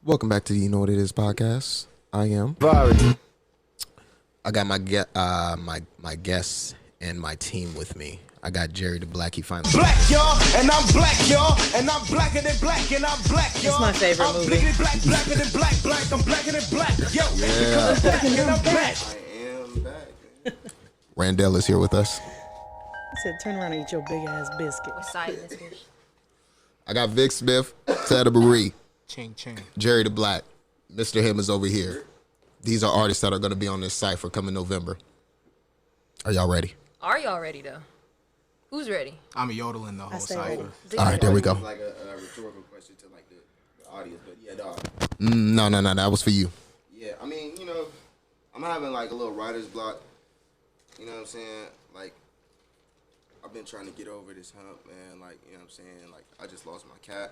Welcome back to the You Know What It Is podcast. I am Vari. I got my guests and my team with me. I got Jerry the Black. He finally black, y'all, and I'm black, y'all, and I'm blacker than black, and I'm black, y'all. It's my favorite I'm movie. Black, blacker than black, black. I'm blacker than black. Yo, Yeah. I'm black, and I'm black. I am back. Randell is here with us. I said, turn around and eat your big ass biscuit. What side is this? I got Vic Smith, Tada Marie, Ching ching. Jerry the Black. Mr. Him is over here. These are artists that are going to be on this Cypher coming November. Are y'all ready? Are y'all ready though? Who's ready? I'm yodeling the whole stay cypher. ready. All right, there we go. It's like a rhetorical question to like the audience, but yeah, dog. No, that was for you. Yeah, I mean, you know, I'm having like a little writer's block. You know what I'm saying? Like, I've been trying to get over this hump, man. Like, you know what I'm saying? Like, I just lost my cat.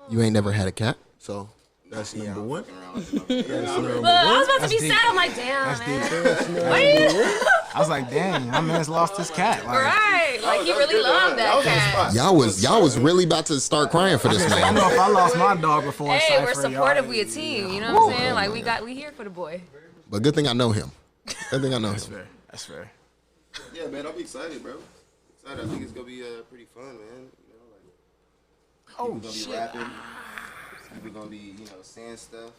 You ain't never had a cat, so that's Yeah, number I'm one. fucking around like a Look, I was about to be deep. sad. I'm like, damn, That's man. deep. What are you? I was like, dang, my man's lost his cat. Like, Right, like he That was really good, though. loved That was on the that spot. Y'all was really about to start crying for this I know man. if I lost my dog before cat. Hey, Cypher, we're supportive. We a team. You know what I'm saying? Like we here for the boy. But good thing I know him. Good thing I know That's him. fair. That's fair. Yeah, man, I'll be excited, bro. Excited. I think it's gonna be pretty fun, man. You know, like Oh people gonna be shit. rapping. People gonna be, you know, saying stuff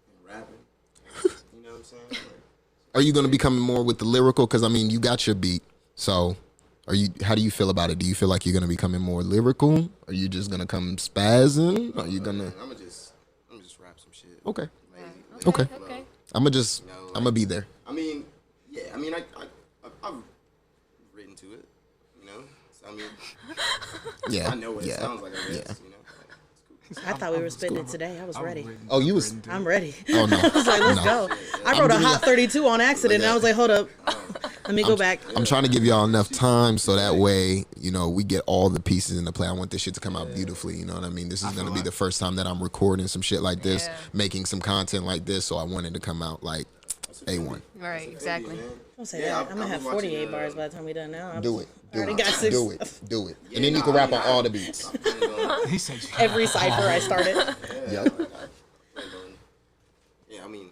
and rapping. You know what I'm saying? Like, Are you going to be coming more with the lyrical? Because, I mean, you got your beat. So, how do you feel about it? Do you feel like you're going to be coming more lyrical? Are you just going to come spazzing? Are you going to... I'm gonna just rap some shit. Okay. Lazy Okay. flow. Okay. I'm going to just... You know, I'm going to be there. I mean, yeah. I mean, I've written to it. You know. So, I mean, Yeah. I know what it yeah. sounds like. I guess. Yeah. You know. Like, I thought we were spitting it today. I was ready. Oh, you was... I'm ready. Oh, no. I was like, let's go. I wrote a hot 32 on accident, and I was like, hold up. Let me go back. I'm trying to give y'all enough time so that way, you know, we get all the pieces into play. I want this shit to come out beautifully, you know what I mean? This is going to be the first time that I'm recording some shit like this, Yeah. making some content like this, so I wanted to come out like A1. Right, exactly. Don't say Yeah, that. I'm going to have I was 48 watching, bars by the time we're done now. Do it. I already got 6. Do it. And then you can rap on all the beats. He said, Every cipher I started. Yep. Yeah, I mean,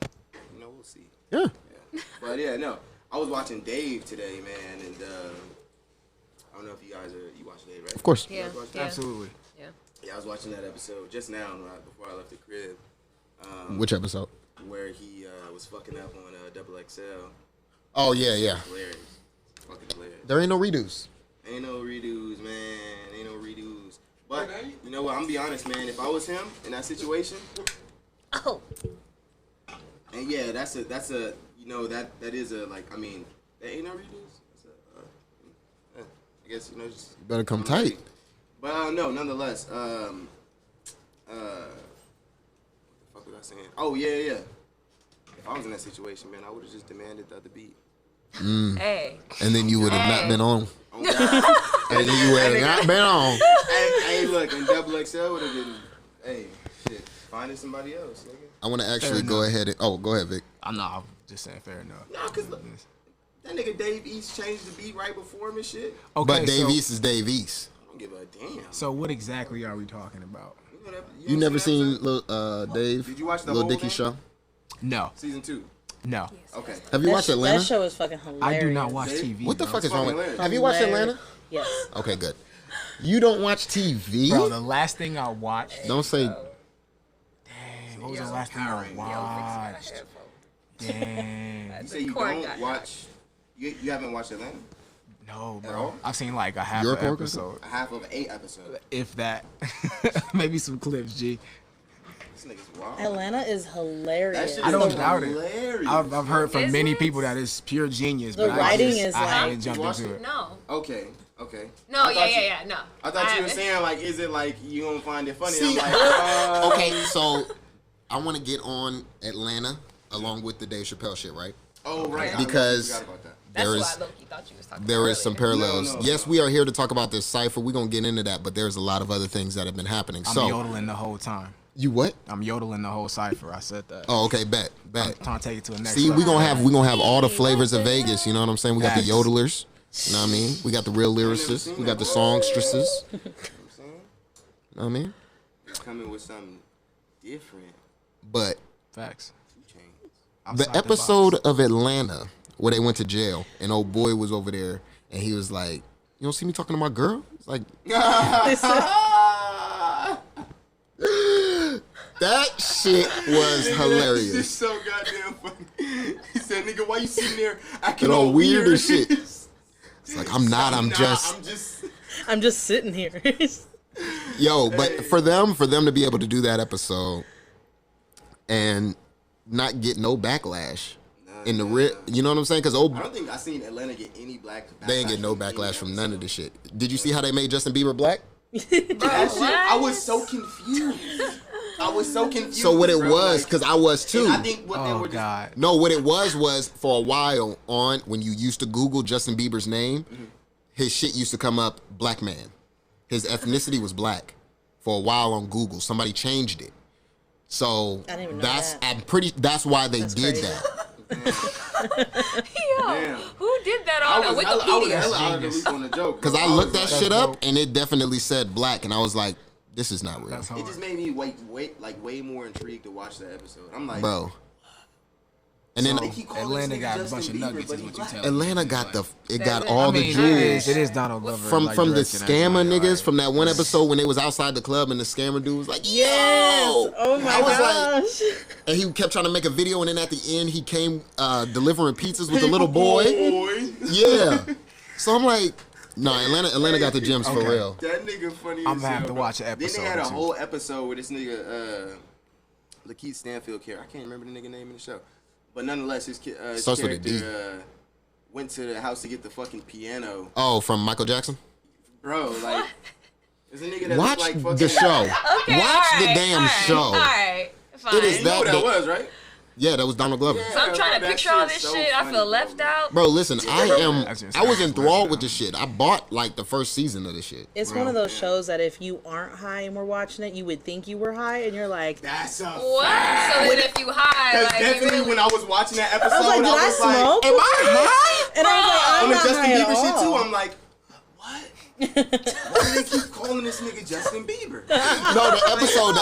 you know, we'll see. Yeah. Yeah. But yeah, no. I was watching Dave today, man, and I don't know if you watch Dave, right? Of course. Yeah, watch that? yeah, absolutely. yeah. Yeah, I was watching that episode just now, right before I left the crib, Which episode? where he was fucking up on Double XL. Oh, yeah. Hilarious. Fucking hilarious. There ain't no redos. Ain't no redos, man. Ain't no redos. But you know what? I'm gonna be honest, man. If I was him in that situation, Oh, and yeah, that's a you know that is a like I mean there ain't no redos. That's I guess you know just You better come tight. But no, nonetheless, what the fuck was I saying? Oh yeah. If I was in that situation, man, I would have just demanded the other beat. hey. And then you would have not been on. Oh, God. And then you would have not been on. hey, look, and Double XL would have been, hey, shit, finding somebody else, nigga. I want to actually go ahead and... Oh, go ahead, Vic. I'm not just saying fair enough. Nah, cause look, that nigga Dave East changed the beat right before him and shit. Okay, But Dave so, East is Dave East. I don't give a damn. so what exactly are we talking about? You know that, You never seen that Lil Dave? Did you watch the Lil whole Dicky thing? show? No, Season 2. no. Okay. Have you watched Atlanta? That show is fucking hilarious. I do not watch Dave? TV. What the bro. fuck is wrong with... hilarious. Have you watched Atlanta? Yes. Okay, good. You don't watch TV? Bro, the last thing I watched. Don't say... Dang, what was the last thing I watched? Dang. You say you cord don't got watch, you haven't watched Atlanta? No, At bro. all? I've seen like a half You're a an cord episode. A half of 8 episodes. If that. Maybe some clips, G. This nigga's wild. Atlanta is That hilarious. shit I don't is doubt it. hilarious. I've heard from Is many it? people that it's pure genius. The but writing I is haven't like- jumped You watched into it? it. No. Okay. No, I thought yeah, no. I thought you were haven't. saying like, is it like you don't find it funny? See, I'm like, okay, so I want to get on Atlanta along with the Dave Chappelle shit, right? oh right, I Because- forgot about that. That's There why is- Loki thought you was talking There about is some earlier. parallels. No, Yes, we are here to talk about this cipher. We're going to get into that, but there's a lot of other things that have been happening. I'm So, yodeling the whole time. you what? I'm yodeling the whole cipher. I said that. Oh, okay, bet. I'm trying to take it to the next See, level. we gonna have all the flavors of Vegas. You know what I'm saying? We got the Facts. yodelers. You know what I mean? We got the real lyricists. We got the songstresses. You know what I'm saying? You know what I mean? It's coming with some different. But Facts. Chains. the episode of Atlanta where they went to jail and old boy was over there and he was like, "You don't see me talking to my girl?" It's like that shit was hilarious. This is so goddamn funny. He said, "Nigga, why you sitting there acting You know, all weird weird as shit. It's like I'm just I'm just sitting here. yo. But for them to be able to do that episode and not get no backlash in the you know what I'm saying? Because I don't think I seen Atlanta get any they ain't get no backlash from none of this shit. Did you see how they made Justin Bieber black? Bro, I was so confused. So what it was, because I was too. And I think what they were God. No, what it was for a while on when you used to Google Justin Bieber's name, his shit used to come up black man. His ethnicity was black for a while on Google. Somebody changed it. So I didn't even know that's that. that's why they did crazy. that. Yo, Damn. who did that I on was Wikipedia? hella out of the loop on the joke. Because I looked that shit up and it definitely said black, and I was like, this is not real, That's It hard. just made me way more intrigued to watch that episode. I'm like, bro. And then they keep calling Atlanta this nigga got a Justin bunch of Bieber, nuggets, but is he what you black. tell me. Atlanta got That's all the it. jewels. It is Donald Glover. From like, the directing, that's scammer why, niggas like, from that one episode when they was outside the club and the scammer dude was like, Yes. yo! Oh my I was gosh. like, and he kept trying to make a video, and then at the end he came delivering pizzas with the little boy. Yeah. So I'm like, no, Atlanta got the gems for real. That nigga funny as I'm gonna have hell, to bro. watch an Then episode they had a or two. whole episode where this nigga, Lakeith Stanfield character, I can't remember the nigga name in the show, but nonetheless, his Starts with a D. character went to the house to get the fucking piano. Oh, from Michael Jackson? Bro, like, there's a nigga that Watch looked like fucking... the show. Okay, Watch the alright, damn alright, show. Alright, fine. It is You know who that was, right? Yeah, that was Donald Glover. So I'm trying to That picture all shit's this so shit. I funny, feel left bro. out. Bro, listen, I was Yeah. enthralled with this shit. I bought like the first season of this shit. It's one of those shows that if you aren't high and we're watching it, you would think you were high, and you're like, That's a What? fact. So then if you high, Because like, you definitely really- when I was watching that episode, I was like, did I smoke? Am I high? And I was like, On I'm the not Justin high at Bieber shit too, all. I'm like, what? Why do they keep calling this nigga Justin Bieber? No, the episode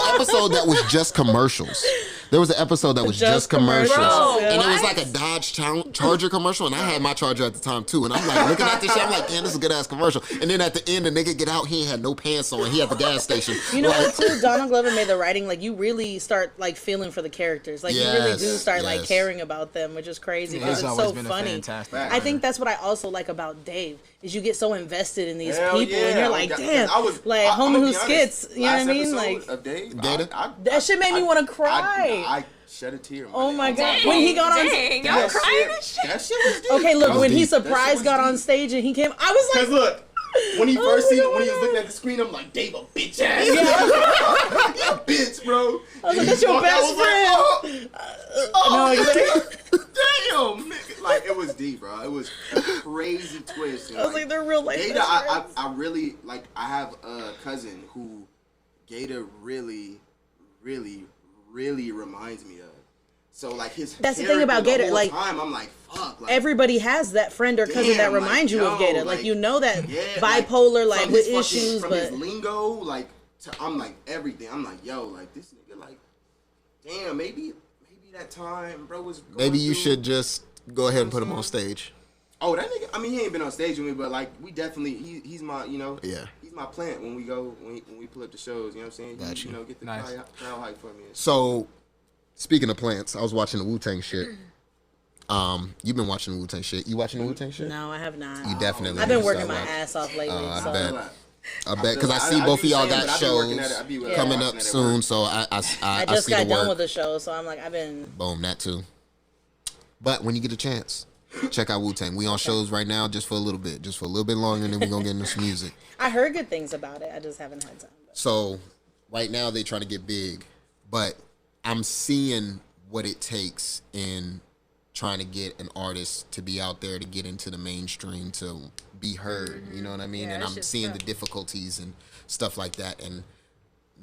that was just commercials. There was an episode that was just commercials. Bro, And it was what? like a Dodge Charger commercial, and I had my Charger at the time too. And I'm like looking at this shit, I'm like, damn, this is a good ass commercial. And then at the end, the nigga get out, he ain't had no pants on. He at the gas station. You know Like, what, too? Donald Glover made the writing, like, you really start, like, feeling for the characters. Like, you really do Yes, start, like, yes. caring about them, which is crazy because He's it's always so been a funny. fantastic I think that's what I also like about Dave, is you get so invested in these Hell people, yeah. and you're like, Because damn, I was- like, I'm homie gonna who be honest, skits, you know what I last mean? episode Like, of Dave, Gator? that shit made me want to cry. I shed a tear. Oh my nigga. God. When he got on- Dang, y'all That crying shit- and shit. That shit was deep. Okay, look, was when he deep. That shit surprised was got on deep. stage and he came, I was Cause like, look, when he Oh first my seen it, God. when he was looking at the screen, I'm like, Dave a bitch ass. You bitch, bro. I was like, that's your best friend. No, exactly. Damn, nigga. Like, it was deep, bro. It was a crazy twist. And, I was like, they're real life Gator, best I friends. really, like, I have a cousin who Gator really, really, really reminds me of. So, like, his That's the thing about character Gator, the whole like, time, I'm like, fuck. Like, Everybody has that friend or cousin that Damn, reminds like, you of yo, Gator. Like, like, you know that yeah, bipolar, like from with his fucking- issues, from but his lingo, like, I'm like, everything. I'm like, yo, like, this nigga, like, damn, maybe that time, bro, was going maybe you through- should just go ahead and put him on stage. Oh, that nigga. I mean, he ain't been on stage with me, but like, we definitely. He's my, you know. Yeah. He's my plant when we go when we pull up the shows. You know what I'm saying? Got you. You know, get the Nice. crowd hype for me. So, speaking of plants, I was watching the Wu Tang shit. You've been watching the Wu Tang shit. You watching the Wu Tang shit? no, I have not. You definitely. I've been need to working start my watching. ass off lately. I so. bet. I bet because I I see do both of the y'all same, got but I be working at shows it. I be coming watching up it at soon, work. so I I just see got the done work. with the show, so I'm like, I've been. Boom, that too. But when you get a chance, check out Wu Tang. We on shows right now just for a little bit, just for a little bit longer, and then we're gonna get into some music. I heard good things about it. I just haven't had time. So right now they trying to get big, but I'm seeing what it takes in trying to get an artist to be out there to get into the mainstream to be heard. You know what I mean? Yeah, and that I'm shit's seeing tough. the difficulties and stuff like that. And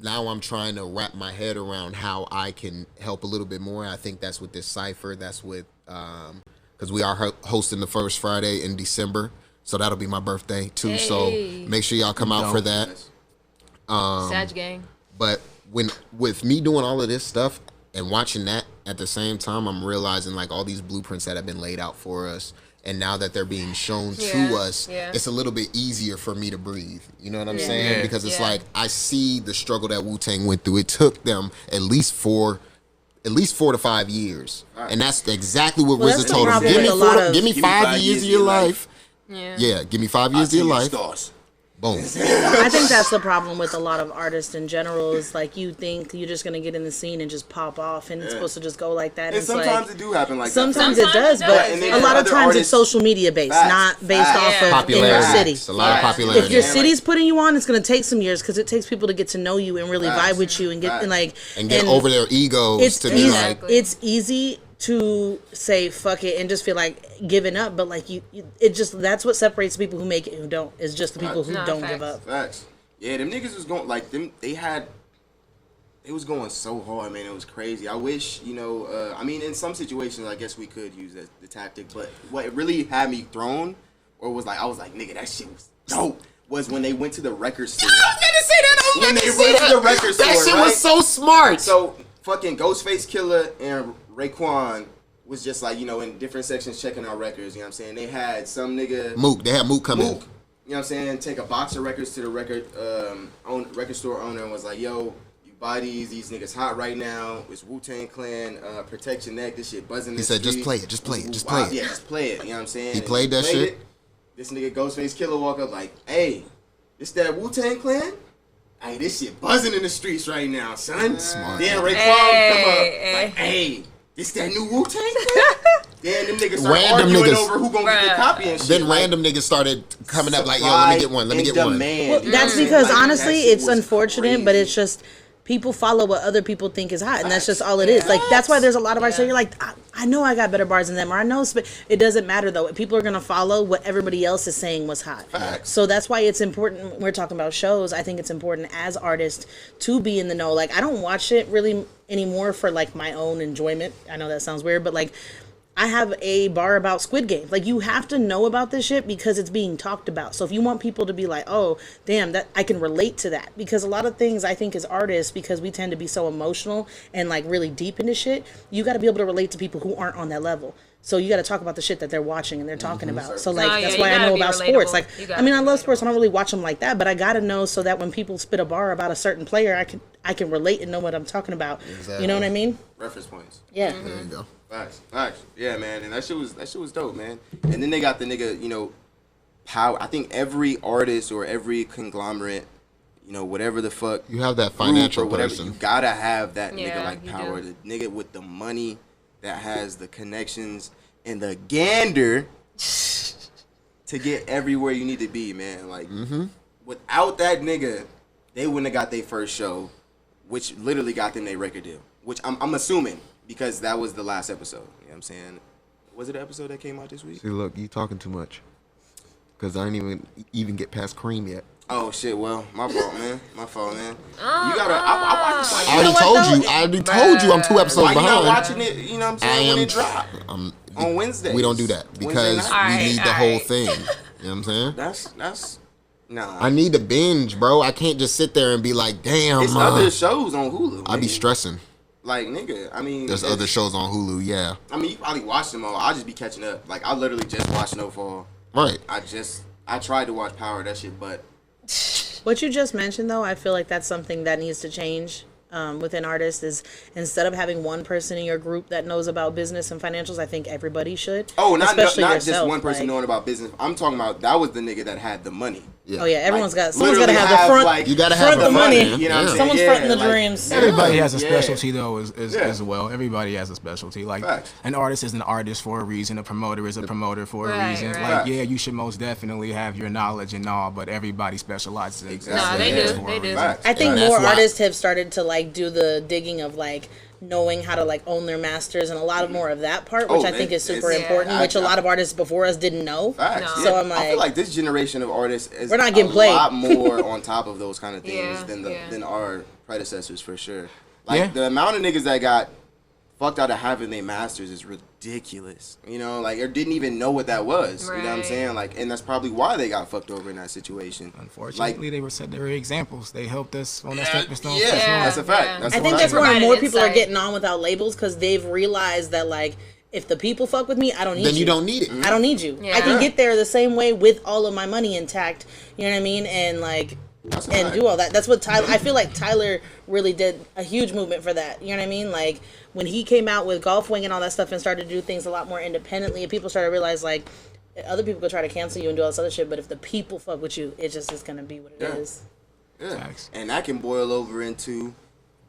now I'm trying to wrap my head around how I can help a little bit more. I think that's with this Cypher. That's with because we are hosting the first Friday in December. So that'll be my birthday too. Hey. So make sure y'all come out for that. Sag gang. But with me doing all of this stuff and watching that at the same time, I'm realizing like all these blueprints that have been laid out for us, and now that they're being shown to us, it's a little bit easier for me to breathe. You know what I'm saying? Yeah. Because it's like I see the struggle that Wu Tang went through. It took them at least 4 to 5 years, and that's exactly what RZA told them. Give me 5 years of your life. Yeah, give me 5 years of your life. Boom. I think that's the problem with a lot of artists in general. Is like you think you're just gonna get in the scene and just pop off, and it's supposed to just go like that. And sometimes it do happen like that. Sometimes it does, but a lot of times it's social media based, not based off of in your city. It's a lot of popularity. If your city's putting you on, it's gonna take some years because it takes people to get to know you and really vibe with you and get and get over their egos. To be like, it's easy to say fuck it and just feel like giving up, but like it just that's what separates people who make it and who don't. Is just the people who don't give up. Facts. Yeah, them niggas was going like them. They was going so hard, man. It was crazy. I wish, I mean, in some situations, I guess we could use the tactic, but what really had me thrown, or was like, I was like, nigga, that shit was dope. Was when they went to the record store. I was gonna say that. When they went to the record store, that shit was so smart. So fucking Ghostface Killer and Raekwon was just like, in different sections checking out records, you know what I'm saying? They had some nigga... Mook. They had Mook come in. You know what I'm saying? Take a box of records to the record store owner and was like, yo, you buy these niggas hot right now. It's Wu Tang Clan, protect your neck, this shit buzzing. He said, just play it. Yeah, just play it, you know what I'm saying? He played that shit. This nigga Ghostface Killer walk up like, hey, this that Wu Tang Clan? Hey, this shit buzzing in the streets right now, son. Smart. Then Raekwon come up like, hey, this that new Wu Tang Clan? Then them niggas start arguing over who gonna get the copy and shit. Then random niggas started coming up like, yo, let me get one. Well, that's because honestly, it's unfortunate, but it's just people follow what other people think is hot, and that's just all it is. Like that's why there's a lot of artists that you're like, I know I got better bars than them, or I know, it doesn't matter though. People are gonna follow what everybody else is saying was hot. So that's why it's important. When we're talking about shows, I think it's important as artists to be in the know. Like I don't watch it really anymore for like my own enjoyment. I know that sounds weird, but like I have a bar about Squid Game. Like you have to know about this shit because it's being talked about. So if you want people to be like, oh, damn, that I can relate to that. Because a lot of things I think as artists, because we tend to be so emotional and like really deep into shit, you got to be able to relate to people who aren't on that level. So you got to talk about the shit that they're watching and they're talking about. So like that's why I know about sports. Like I mean, I love sports. I don't really watch them like that, but I got to know so that when people spit a bar about a certain player, I can relate and know what I'm talking about. Exactly. You know what I mean? Reference points. Yeah. There you go. Facts. Yeah, man, and that shit was dope, man. And then they got the nigga, power. I think every artist or every conglomerate, whatever the fuck, you have that financial whatever, person. you gotta have that nigga like power, do. the nigga with the money that has the connections and the gander to get everywhere you need to be, man. Like without that nigga, they wouldn't have got their first show, which literally got them their record deal. Which I'm assuming. Because that was the last episode. You know what I'm saying? Was it an episode that came out this week? See, look, you talking too much. Because I didn't even get past Cream yet. Oh, shit. Well, my fault, man. You gotta... I already told you I'm 2 episodes behind. Why you not watching it, you know what I'm saying, when it dropped? On Wednesdays. We don't do that. Because we need the whole thing. You know what I'm saying? That's... Nah. I need to binge, bro. I can't just sit there and be like, damn. It's other shows on Hulu. I be stressing. Like, nigga, I mean... There's other shows on Hulu, yeah. I mean, you probably watch them all. I'll just be catching up. Like, I literally just watched Snowfall. Right. I tried to watch Power, that shit, but... What you just mentioned, though, I feel like that's something that needs to change within artists is instead of having one person in your group that knows about business and financials, I think everybody should. Oh, not just one person knowing about business. I'm talking about that was the nigga that had the money. Yeah. Oh yeah, someone's got to have the front. Like, you gotta front have the money. You know what I'm saying? Someone's fronting the dreams. Everybody has a specialty though, as well. Everybody has a specialty. Like an artist is an artist for a reason. A promoter is a promoter for a reason. Right. Like you should most definitely have your knowledge and all, but everybody specializes. Exactly. No, they do. I think more artists have started to like do the digging of like knowing how to like own their masters and a lot of more of that part, which I think is super important, which a lot of artists before us didn't know. So I'm like, I feel like this generation of artists is we're not getting played. a lot more on top of those kind of things than our predecessors for sure. Like the amount of niggas that got fucked out of having their masters is ridiculous. You know, like, or didn't even know what that was. Right. You know what I'm saying? Like, and that's probably why they got fucked over in that situation. Unfortunately, they were examples. They helped us on that stepping stone. Yeah, that's a fact. Yeah. That's I a think fact. that's more and more Provided people are insight. getting on without labels because they've realized that, like, if the people fuck with me, I don't need you. Then you don't need it. I don't need you. Yeah. I can get there the same way with all of my money intact. You know what I mean? And like, That's a and fact. do all that. That's what Tyler. I feel like Tyler really did a huge movement for that. You know what I mean? Like when he came out with Golf Wing and all that stuff and started to do things a lot more independently, and people started to realize like other people could try to cancel you and do all this other shit, but if the people fuck with you, it just is gonna be what it is. Yeah. Facts. And that can boil over into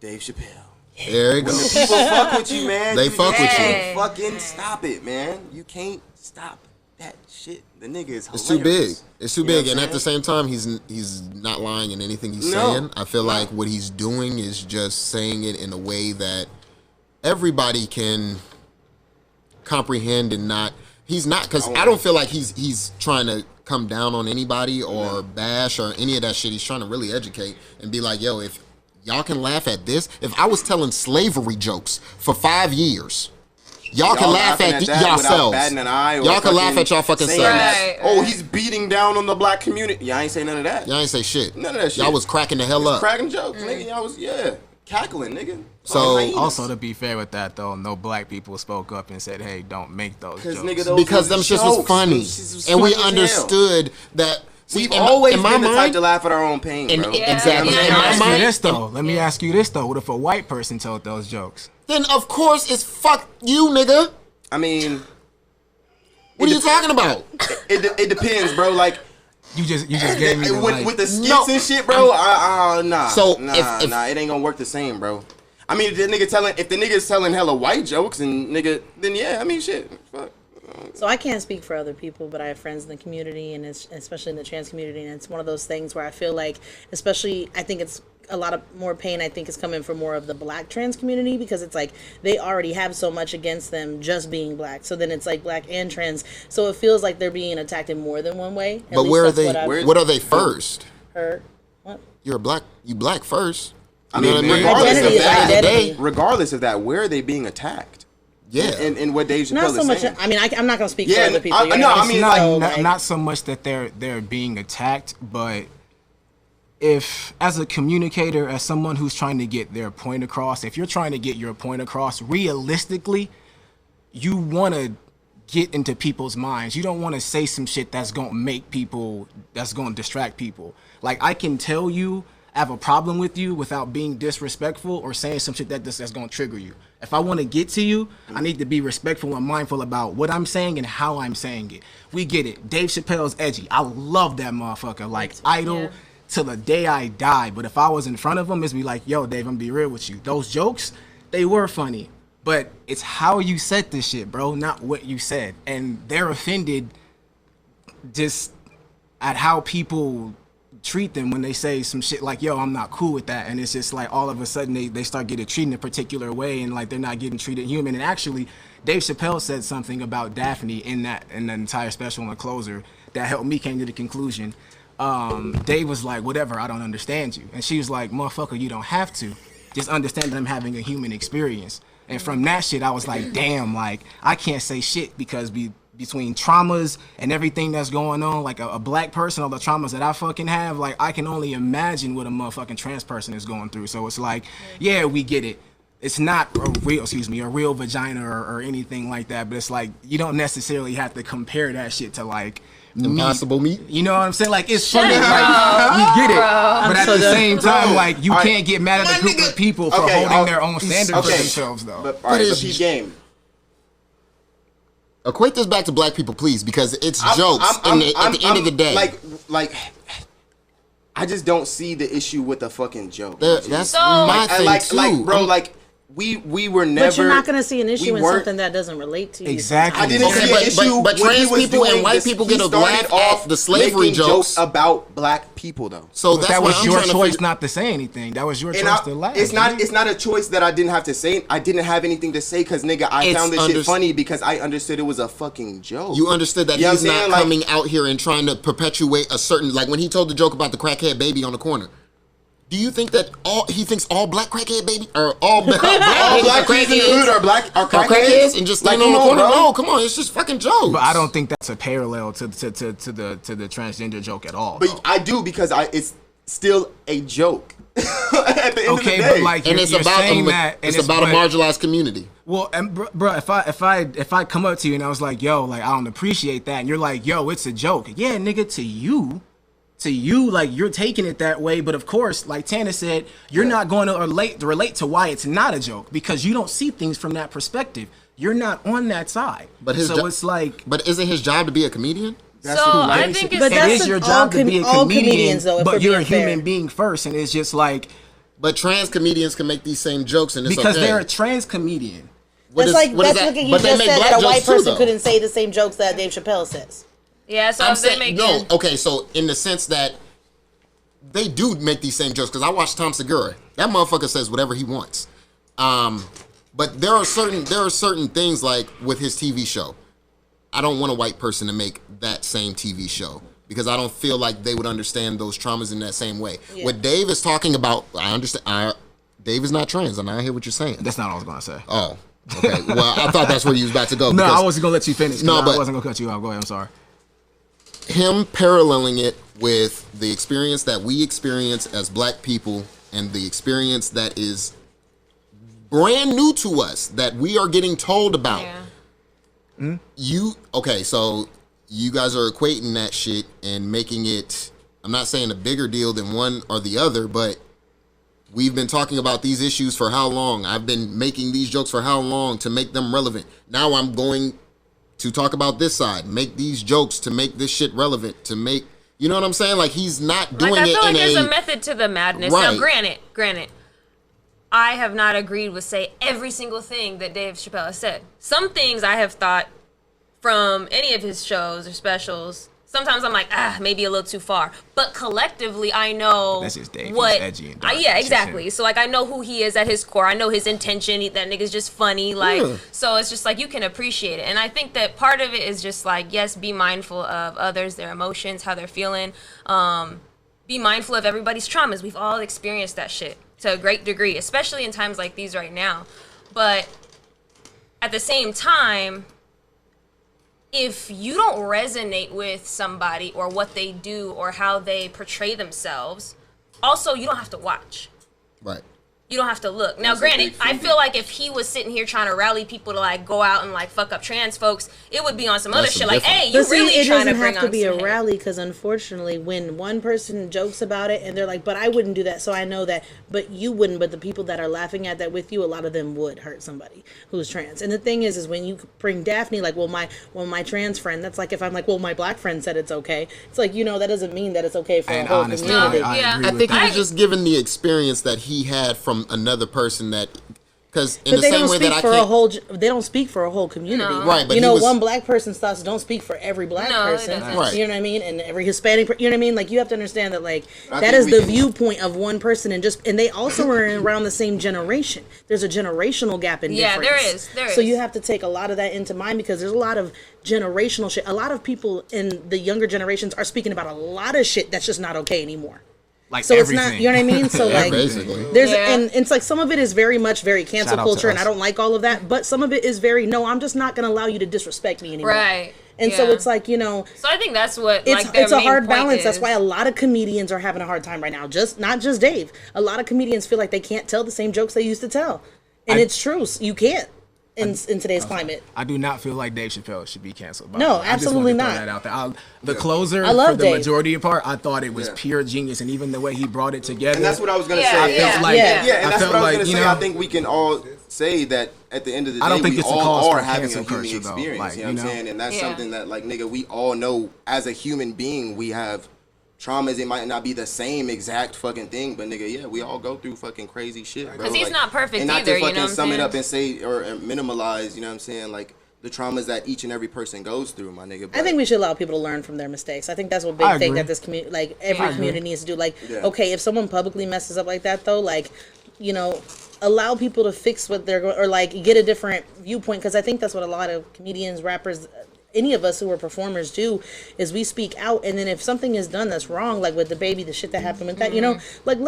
Dave Chappelle. There you go. When the people fuck with you, man. They fuck with you. can't fucking stop it, man. You can't stop that shit. The nigga is hilarious. It's too big. It's too You know big, what and I'm at the saying? same time, he's not lying in anything he's No. saying. I feel like what he's doing is just saying it in a way that everybody can comprehend and not. He's not, because I don't feel like he's trying to come down on anybody or bash or any of that shit. He's trying to really educate and be like, yo, if y'all can laugh at this, if I was telling slavery jokes for 5 years. Y'all can laugh laughing at that without yourselves. batting an eye or Y'all can laugh fucking at y'all fucking saying selves. that, Right, oh, right. he's beating down on the black community. Y'all ain't say none of that. Y'all ain't say shit. None of that shit. Y'all was cracking the hell Just up. cracking jokes, nigga. Y'all was, cackling, nigga. So, Hyenas. Also, to be fair with that, though, no black people spoke up and said, "Hey, don't make those jokes." Nigga, those Because them was shits was jokes. funny, Them shits was and we funny as hell. understood that. See, We've in always my been the type mind, to laugh at our own pain, and bro. exactly. Yeah. In my Let me ask you mind, this though. Let me ask you this though. What if a white person told those jokes? then of course it's fuck you, nigga. I mean, What are you talking about? it depends, bro. Like, You just gave me the, like, with the skits No, and shit, bro. Nah. So, nah, if- nah, it ain't gonna work the same, bro. I mean, if the nigga's telling hella white jokes and nigga, then yeah, I mean, shit, fuck. So I can't speak for other people, but I have friends in the community, and especially in the trans community, and it's one of those things where I feel like, especially, I think it's a lot of more pain. I think is coming from more of the black trans community because it's like they already have so much against them just being black. So then it's like black and trans. So it feels like they're being attacked in more than one way. At But least where are that's they? what I've What are they first? heard. What? You're black. You black first. I You know mean, what I mean? regardless Identity of is that, identity. regardless of that, where are they being attacked? Yeah. And what Dave Chappelle Not so is much. saying. I mean, I'm not gonna speak Yeah, for other people. I- you know no, what I mean, So, like, not so much that they're being attacked, but if as a communicator, as someone who's trying to get their point across, if you're trying to get your point across realistically, you want to get into people's minds. You don't want to say some shit that's going to distract people. Like, I can tell you I have a problem with you without being disrespectful or saying some shit that's going to trigger you. If I want to get to you, I need to be respectful and mindful about what I'm saying and how I'm saying it. We get it. Dave Chappelle's edgy. I love that motherfucker. Like, idol till the day I die. But if I was in front of him, it'd be like, yo, Dave, I'm gonna be real with you. Those jokes, they were funny. But it's how you said this shit, bro, not what you said. And they're offended just at how people treat them when they say some shit like, yo, I'm not cool with that. And it's just like all of a sudden they start getting treated a particular way and like they're not getting treated human. And actually, Dave Chappelle said something about Daphne in the entire special on the closer that helped me came to the conclusion. Dave was like, whatever, I don't understand you. And she was like, motherfucker, you don't have to. Just understand that I'm having a human experience. And from that shit, I was like, damn, like, I can't say shit because between traumas and everything that's going on, like a black person, all the traumas that I fucking have, like, I can only imagine what a motherfucking trans person is going through. So it's like, yeah, we get it. It's not a real vagina or anything like that. But it's like, you don't necessarily have to compare that shit to like, Impossible meat. You know what I'm saying? Like, it's funny, like, you get it, but at the same time, like, you can't get mad at a group of people for holding their own standard for themselves, though. But, all right, but P game. Equate this back to black people, please, because it's jokes. At the end of the day, like, I just don't see the issue with the fucking joke. that's my thing too. Like, bro, like. We were never. But you're not going to see an issue in something that doesn't relate to you. Exactly. I didn't see an issue. But when he trans was people and doing white this, people he get a started laugh at the slavery making jokes about black people, though. So But that's that was why your I'm trying choice to figure- not to say anything. That was your And choice to laugh. it's not a choice that I didn't have to say. I didn't have anything to say because nigga, I found this shit funny because I understood it was a fucking joke. You understood that You know he's what I'm not saying? Like- coming out here and trying to perpetuate a certain, like when he told the joke about the crackhead baby on the corner. Do you think that he thinks all black crackhead baby or all black kids in the hood are crackheads and just stand on the corner? No, come on, it's just fucking jokes. But I don't think that's a parallel to the transgender joke at all. But though. I do because it's still a joke. At the end of the day. But like, and it's about a marginalized community. Well, and bro, if I come up to you and I was like, yo, like I don't appreciate that, and you're like, yo, it's a joke. Yeah, nigga, to you, like you're taking it that way. But of course, like Tana said, you're not going to relate to why it's not a joke because you don't see things from that perspective. You're not on that side. But it's like. But isn't his job to be a comedian? I think it is your job to be a comedian, but you're a human being first, and it's just like. But trans comedians can make these same jokes, and it's because okay. they're a trans comedian. That's like looking. You just said that a white person couldn't say the same jokes that Dave Chappelle says. Yeah, so I'm saying no. Okay, so in the sense that they do make these same jokes, because I watched Tom Segura. That motherfucker says whatever he wants. But there are certain things like with his TV show. I don't want a white person to make that same TV show because I don't feel like they would understand those traumas in that same way. Yeah. What Dave is talking about, I understand. Dave is not trans, and I hear what you're saying. That's not what I was gonna say. Oh, okay. Well, I thought that's where you was about to go. No, I wasn't gonna let you finish. No, but I wasn't gonna cut you off. Go ahead. I'm sorry. Him paralleling it with the experience that we experience as black people and the experience that is brand new to us that we are getting told about. Yeah. So you guys are equating that shit and making it, I'm not saying a bigger deal than one or the other, but we've been talking about these issues for how long? I've been making these jokes for how long to make them relevant? Now I'm going to talk about this side, make these jokes to make this shit relevant, to make, you know what I'm saying? Like he's not doing it in a... I feel like there's a method to the madness. Right. Now, granted, I have not agreed with, say, every single thing that Dave Chappelle has said. Some things I have thought from any of his shows or specials, sometimes I'm like, maybe a little too far. But collectively, I know that's just Dave. What, he's edgy and dark. Yeah, exactly. So, like, I know who he is at his core. I know his intention. That nigga's just funny. Like, so it's just like you can appreciate it. And I think that part of it is just like, yes, be mindful of others, their emotions, how they're feeling. Be mindful of everybody's traumas. We've all experienced that shit to a great degree, especially in times like these right now. But at the same time, if you don't resonate with somebody or what they do or how they portray themselves, also you don't have to watch. Right. You don't have to look. Now, granted, I feel like if he was sitting here trying to rally people to like go out and like fuck up trans folks, it would be on some other shit. Like, hey, you really trying to bring on some hate. It doesn't have to be a rally because unfortunately, when one person jokes about it and they're like, "But I wouldn't do that," so I know that, but you wouldn't. But the people that are laughing at that with you, a lot of them would hurt somebody who's trans. And the thing is when you bring Daphne, like, well, my trans friend, that's like if I'm like, well, my black friend said it's okay. It's like, that doesn't mean that it's okay for a whole community. I think he was just given the experience that he had from another person that, because in the same way that I can't, they don't speak for a whole community, right? But one black person's thoughts don't speak for every black person, right? You know what I mean? And every Hispanic, you know what I mean? Like you have to understand that, like that is the viewpoint of one person, and they also are around the same generation. There's a generational gap in difference. There is. So you have to take a lot of that into mind because there's a lot of generational shit. A lot of people in the younger generations are speaking about a lot of shit that's just not okay anymore. Like so everything. It's not, you know what I mean? So like, and it's like some of it is very much very cancel culture, and I don't like all of that. But some of it is very I'm just not gonna allow you to disrespect me anymore. Right. And so it's like So I think that's what it's a hard balance. That's why a lot of comedians are having a hard time right now. Not just Dave. A lot of comedians feel like they can't tell the same jokes they used to tell, and it's true. You can't. In today's climate, I do not feel like Dave Chappelle should be canceled. No, absolutely not. That out there. The closer, for the majority of part, I thought it was pure genius, and even the way he brought it together. And that's what I was gonna say. And that's what I was gonna say. I think we can all say that at the end of the day, we all are having a human experience. Like, you know what I'm saying? And that's something that, like, nigga, we all know as a human being, we have traumas. It might not be the same exact fucking thing, but nigga, we all go through fucking crazy shit, bro. Because he's not perfect and not either, to fucking you know what I'm sum saying? it up and say or minimalize, you know what I'm saying, like the traumas that each and every person goes through, my nigga. But I think we should allow people to learn from their mistakes. I think that's one big thing that this community, like every community needs to do. Like, okay, if someone publicly messes up like that, though, like, allow people to fix what they're going, or like get a different viewpoint. Because I think that's what a lot of comedians, rappers, any of us who are performers do, is we speak out, and then if something is done that's wrong, like with the baby, the shit that happened with that, like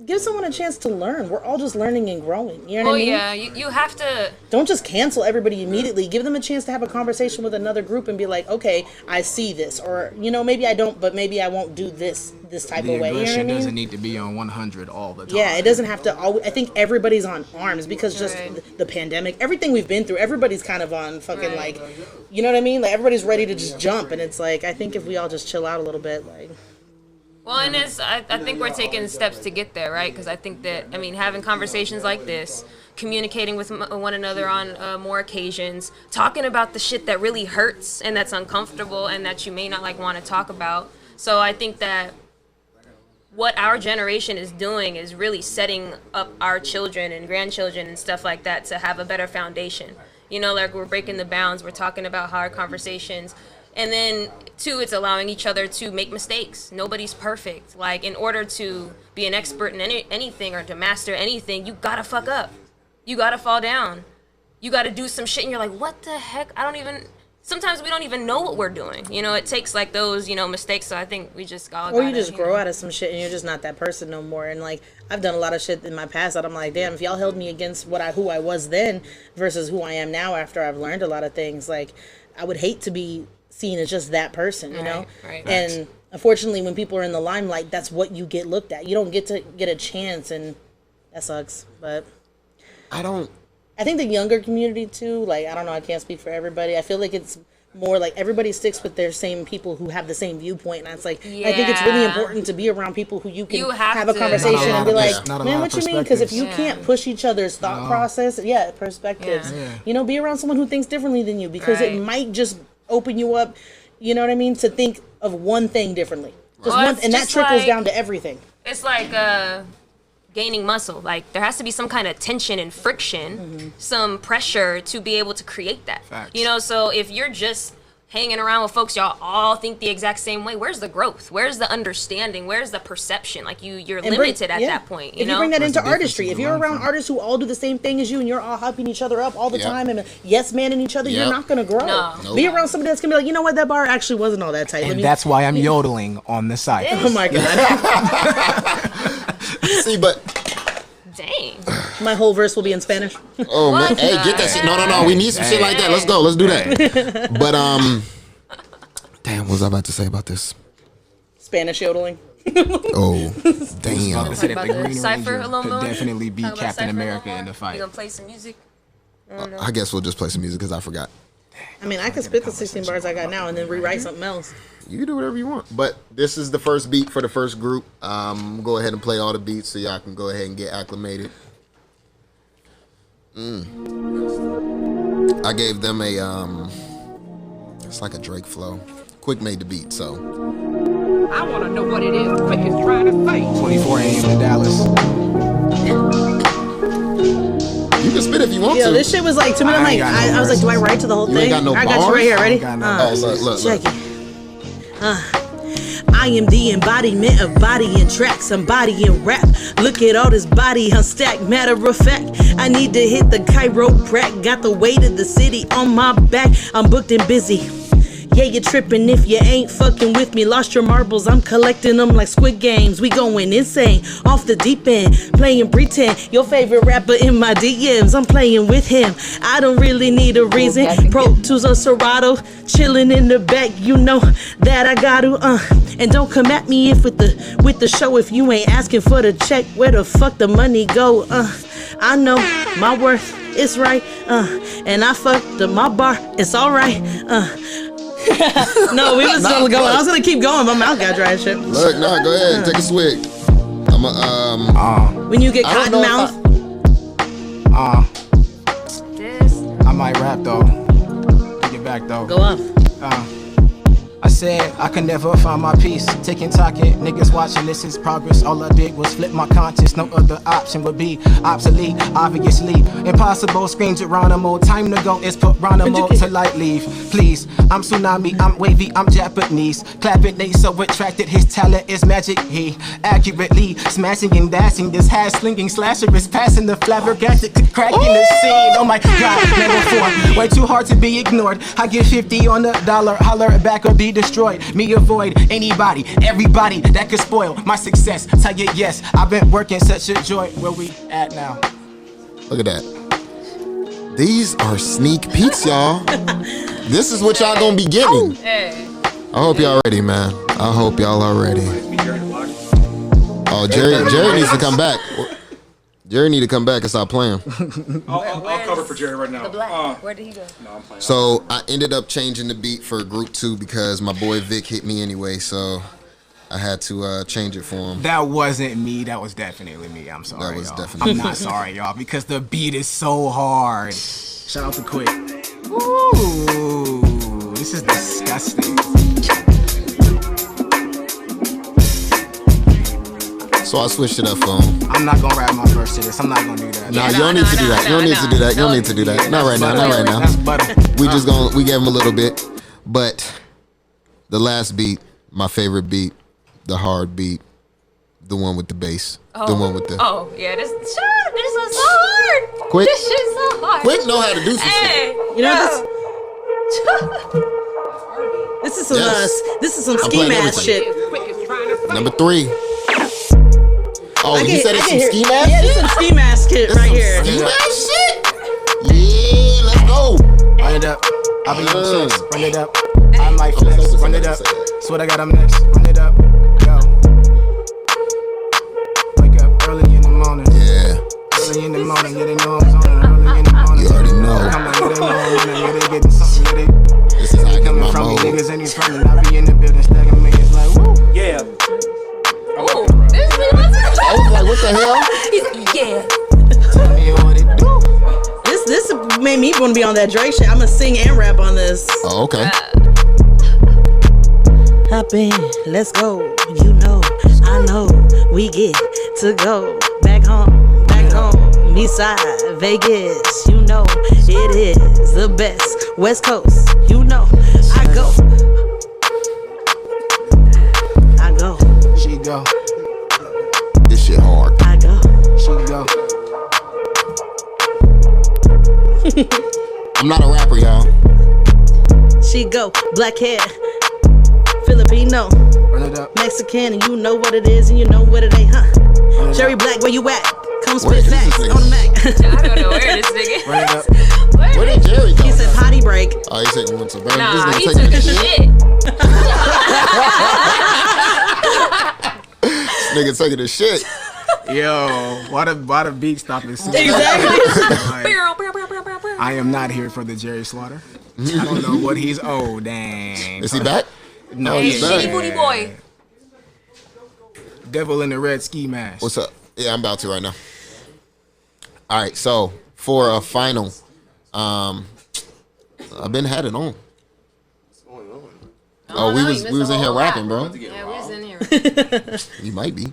give someone a chance to learn. We're all just learning and growing. You know what I mean? Yeah, you have to. Don't just cancel everybody immediately. Give them a chance to have a conversation with another group and be like, okay, I see this, or maybe I don't, but maybe I won't do this type of way. The aggression you know what I mean? doesn't need to be on 100 all the time. Yeah, it doesn't have to. I think everybody's on arms because just the pandemic, everything we've been through. Everybody's kind of on fucking like, you know what I mean? Like everybody's ready to just jump, and it's like I think if we all just chill out a little bit, like. Well, and I think we're taking steps to get there, right? Because I think that, having conversations like this, communicating with one another on more occasions, talking about the shit that really hurts and that's uncomfortable and that you may not want to talk about. So I think that what our generation is doing is really setting up our children and grandchildren and stuff like that to have a better foundation. We're breaking the bounds, we're talking about hard conversations. And then, two, it's allowing each other to make mistakes. Nobody's perfect. In order to be an expert in anything or to master anything, you gotta fuck up. You gotta fall down. You gotta do some shit and you're like, what the heck? Sometimes we don't even know what we're doing. It takes those, mistakes. So I think we just all Or you just grow out of some shit and you're just not that person no more. And I've done a lot of shit in my past that I'm like, damn, if y'all held me against who I was then versus who I am now after I've learned a lot of things, I would hate to be seen as just that person, you know? Right. And unfortunately, when people are in the limelight, that's what you get looked at. You don't get to get a chance, and that sucks. But I think the younger community too, I don't know, I can't speak for everybody. I feel like it's more everybody sticks with their same people who have the same viewpoint, and it's I think it's really important to be around people who you can have a conversation and be like, man, what you mean? Because if you can't push each other's thought process, perspectives, be around someone who thinks differently than you, because it might just open you up, you know what I mean, to think of one thing differently. And that trickles down to everything. It's gaining muscle. There has to be some kind of tension and friction, some pressure to be able to create that. Facts. So if you're just hanging around with folks, y'all all think the exact same way, where's the growth? Where's the understanding? Where's the perception? You're limited at that point. If you bring that into artistry, if you're around artists who all do the same thing as you and you're all hyping each other up all the time and yes manning each other, you're not going to grow. No. Be around somebody that's going to be like, you know what, that bar actually wasn't all that tight. And that's why I'm yodeling on the side. Oh my God. See, but... Dang. My whole verse will be in Spanish. Oh, man. Hey, get that shit. No. We need some shit like that. Let's go. Let's do that. But, damn, what was I about to say about this? Spanish yodeling. Oh, damn. Cypher alone could definitely be Captain America in the fight. You gonna play some music? I guess we'll just play some music because I forgot. I could spit the 16 bars I got now and then rewrite something else. You can do whatever you want. But this is the first beat for the first group. Go ahead and play all the beats so y'all can go ahead and get acclimated. I gave them it's like a Drake flow. Quick made the beat, so. I want to know what it is Quick is trying to say. 24 a.m. in Dallas. You can spit if you want to. Yeah, this shit was to me, I was like, do I write to the whole thing? Ain't got no I got you right here, ready? Look. Check it. I am the embodiment of body and tracks. I'm body and rap. Look at all this body unstacked. Matter of fact, I need to hit the chiroprac. Got the weight of the city on my back. I'm booked and busy. Yeah, you're tripping if you ain't fucking with me. Lost your marbles, I'm collecting them like Squid Games. We going insane, off the deep end, playing pretend. Your favorite rapper in my DMs, I'm playing with him. I don't really need a reason. Pro Tools or Serato, chilling in the back. You know that I got to, and don't come at me if with the show if you ain't asking for the check. Where the fuck the money go? I know my worth is right, and I fucked up my bar. It's alright, No, we was still going. I was gonna keep going. My mouth got dry and shit. Look, go ahead, take a swig. When you get cotton mouth. I might rap though. Take it back though. Go up. I said I can never find my peace. Taking talking, niggas watching, this is progress. All I did was flip my conscience. No other option would be obsolete, obviously. Impossible, scream Geronimo. Time to go is put Geronimo to light leave. Please, I'm tsunami, I'm wavy, I'm Japanese. Clapping, they so attracted, his talent is magic. He accurately smashing and dashing. This hash slinging slasher is passing the flabbergasted, cracking the scene. Oh my god, level 4, way too hard to be ignored. I get 50 on the dollar, holler back or be be destroyed. Me avoid anybody, everybody that could spoil my success. Tell you yes, I've been working such a joy. Where we at now? Look at that. These are sneak peeks, y'all. This is what y'all gonna be getting. Hey. I hope y'all ready, man. I hope y'all are ready. Oh, Jerry needs to come back. Jerry need to come back and stop playing. I'll cover for Jerry right now. The black. Where did he go? No, I'm playing. So I ended up changing the beat for group 2 because my boy Vic hit me anyway, so I had to change it for him. That wasn't me. That was definitely me. I'm sorry, That was y'all. definitely I'm not sorry, y'all, because the beat is so hard. Shout out to Quick. Ooh, this is disgusting. So I switched it up for him. I'm not gonna rap my verse to this. I'm not gonna do that. Nah, you don't need to do that. You don't need to do that. You don't need to do that. Not right now. Not right now. That's butter. We gave him a little bit, but the last beat, my favorite beat, the hard beat, the one with the bass, the one with the. Oh yeah, this was so hard. Quick. This shit's so hard. Quick know how to do some shit. Hey, You know this is some Yes. this is some I'm ski playing mask everything. shit. Number 3. Oh, you said it's some ski mask? Yeah, this is some ski mask shit right here. Ski mask shit? Yeah, let's go. Run it up. I'll be on checks. Run it up. I might flex. Run it up. That's what I got. I'm next. Run it up. Yo. Wake up early in the morning. Yeah, Early in the morning. Yeah, they know I'm on it. Early in the morning. you already know. Come on, yeah, they know I'm on it. Yeah, they getting something. Yeah, they This is how I get coming my from me. mode. Niggas ain't from me. I be in the building stacking millions like woo. Yeah. Ooh, this is I was like, what the hell? yeah. Tell me what it do. This made me want to be on that Drake shit. I'm gonna sing and rap on this. Oh, okay. Hop in, let's go. You know, I know we get to go back home, beside Vegas. You know, it is the best West Coast. You know, I go. She go. This shit hard. I go. She go. I'm not a rapper, y'all. She go. Black hair, Filipino, Run it up. Mexican, and you know what it is, and you know what it ain't, huh? Jerry Black, where you at? Come Where spit is this facts nigga? on the Mac. I don't know where this nigga. Run it up. Where did Jerry go? He said potty break. Oh, he said he went to burn. Nah, This he nigga took taking a a shit. shit. This nigga taking a shit. Yo, why the beat stop is so Exactly. I am not here for the Jerry Slaughter. I don't know what he's. Oh, dang. Is he back? No, Oh, Hey, he's shitty back. booty boy. Devil in the red ski mask. What's up? Yeah, I'm about to right now. All right, so for a final, I've been had it on. Oh, we was in here rapping, bro. Yeah, we was in here. You might be.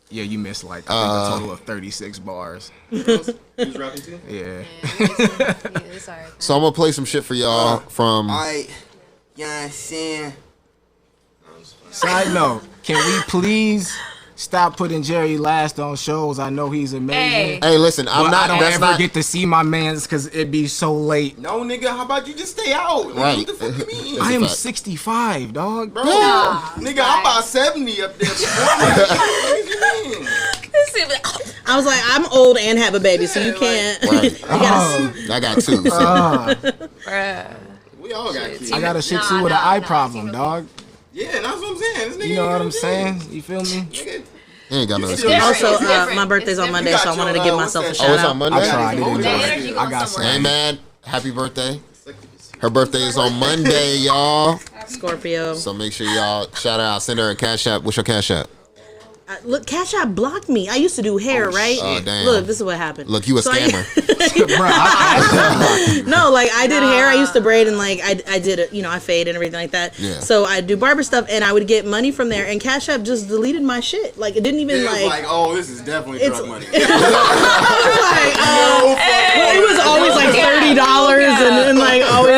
Yeah, you missed like I think a total of 36 bars. He was rapping too? Yeah. It's alright. So I'm gonna play some shit for y'all from. Alright. You know what I'm saying? Side note, can we please stop putting Jerry last on shows? I know he's amazing. Hey, listen, I'm But not. I don't That's ever not. get to see my mans because it'd be so late. No, nigga, how about you just stay out? Nigga, Right. What the fuck you mean? I am fact. 65, dog. Bro, nigga, I'm about 70 up there. What you mean? I was like, I'm old and have a baby, so you can't. Right. You gotta, I got 2. So. We all got kids. I got a shih tzu with an eye problem, dog. Yeah, that's what I'm saying. This nigga You know ain't what got I'm saying? You feel me? Nigga, He ain't got no It's excuse. also, It's different. my birthday's It's on Monday, You so I got wanted to your, give what's myself a that? shout Oh, it's on out. Monday. I tried. It didn't The work. energy I goes got somewhere. Hey some. man, happy birthday. Her birthday is on Monday, y'all. Scorpio. So make sure y'all shout out. Send her a cash app. What's your cash app? Look, Cash App blocked me. I used to do hair, right? Oh, damn. Look, this is what happened. Look, you a So I- scammer. No, like I did hair. I used to braid and like I did it. You know, I fade and everything like that. Yeah. So I do barber stuff, and I would get money from there. And Cash App just deleted my shit. Like it didn't even it was like. like, oh, this is definitely It's- drug money. Well, it was always like $30 and like always.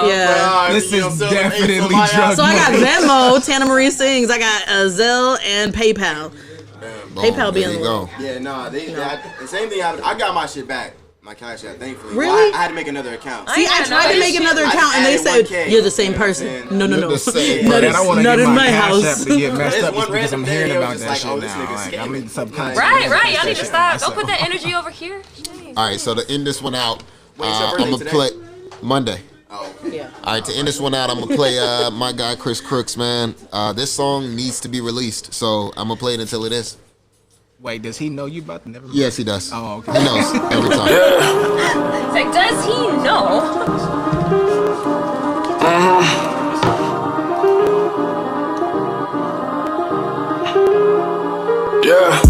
Yeah. This is definitely drug So I got money. Venmo, Tana Marie Sings. I got Zelle and PayPal. Boom, PayPal there being you the go. Yeah, nah, the same thing. I got my shit back. my Cash App, thankfully. Really? Well, I had to make another account. See, I tried to make another account, and they said, you're the same person. No. You're the same. Not I don't want to not get in my my Cash house. App to get messed up One because I'm random hearing day, about was that like, shit oh, this now. nigga Like, scamming. I'm in subconscious. Right. Y'all need to stop. myself. Don't put that energy over here. Shame. All right, so to end this one out, Wait, it's your I'm birthday gonna today? play Monday. Oh, Yeah. All right, to end this one out, I'm gonna play my guy Chris Crooks, man. This song needs to be released, so I'm gonna play it until it is. Wait, does he know you about to never? Yes, he does. Oh, okay. He knows every time. It's like, does he know? Yeah.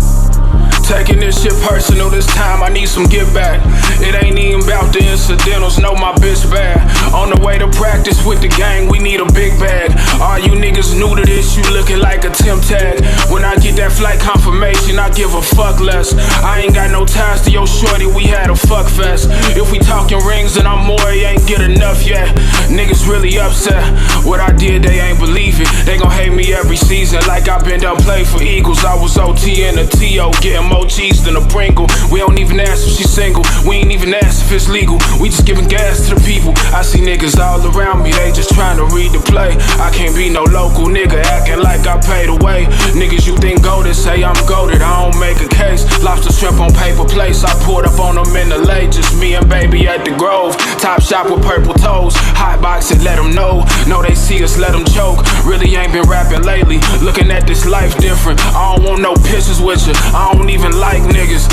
Taking this shit personal this time, I need some get back. It ain't even about the incidentals, know my bitch bad. On the way to practice with the gang, we need a big bag. All you niggas new to this, you looking like a Tim tag. When I get that flight confirmation, I give a fuck less. I ain't got no ties to your shorty, we had a fuck fest. If we talking rings and I'm more, you ain't get enough yet. Niggas really upset. What I did, they ain't believe it. They gon' hate me every season like I been done play for Eagles. I was OT in the TO, getting more cheese than a Pringle. We don't even ask if she's single. We ain't even ask if it's legal. We just giving gas to the people. I see niggas all around me, they just trying to read the play. I can't be no local nigga acting like I paid away. Niggas you think goated, say I'm goated, I don't make a case. Lobster shrimp on paper plates, I poured up on them in the lake. Just me and baby at the Grove. Top shop with purple toes. Hot box it, let them know. Know they see us, let them choke. Really ain't been rapping lately. Looking at this life different. I don't want no pictures with you. I don't even like niggas.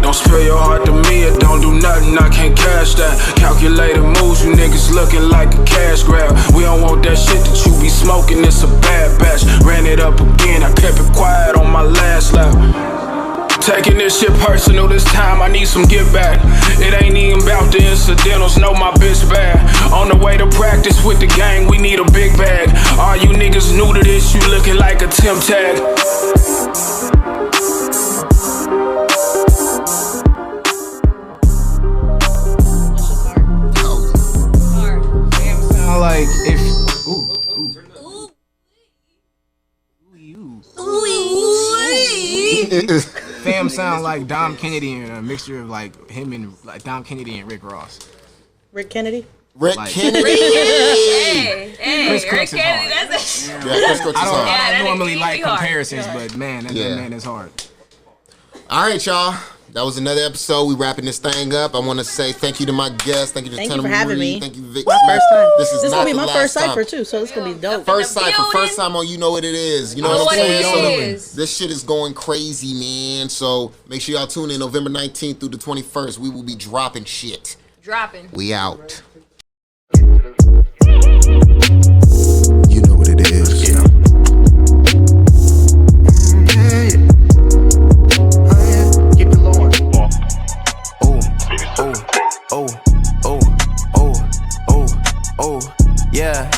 Don't spill your heart to me, it don't do nothing, I can't cash that. Calculated moves, you niggas looking like a cash grab. We don't want that shit that you be smoking, it's a bad batch. Ran it up again, I kept it quiet on my last lap. Taking this shit personal this time, I need some get back. It ain't even about the incidentals, know my bitch bad. On the way to practice with the gang, we need a big bag. All you niggas new to this, you looking like a Tim tag. Sound like if Fam sound like Dom Kennedy and a mixture of like him and like Dom Kennedy and Rick Ross. Rick Kennedy? Rick Like- Kennedy. Hey, Chris Rick Crooks is Kennedy, hard. that's a... Yeah, Chris Crooks is I hard. that don't normally nigga like hard. comparisons, but man, that man is hard. All right, y'all. That was another episode. We wrapping this thing up. I want to say thank you to my guests. Thank you to Thank Tana you for having Marie. me. Thank you, Vic. My first time. This is This not will be the my last first time. Cypher too, so it's gonna be dope. First the cypher, building. first time on You Know What It Is. You know know what I'm what it saying? is. So this shit is going crazy, man. So make sure y'all tune in November 19th through the 21st. We will be dropping shit. Dropping. We out.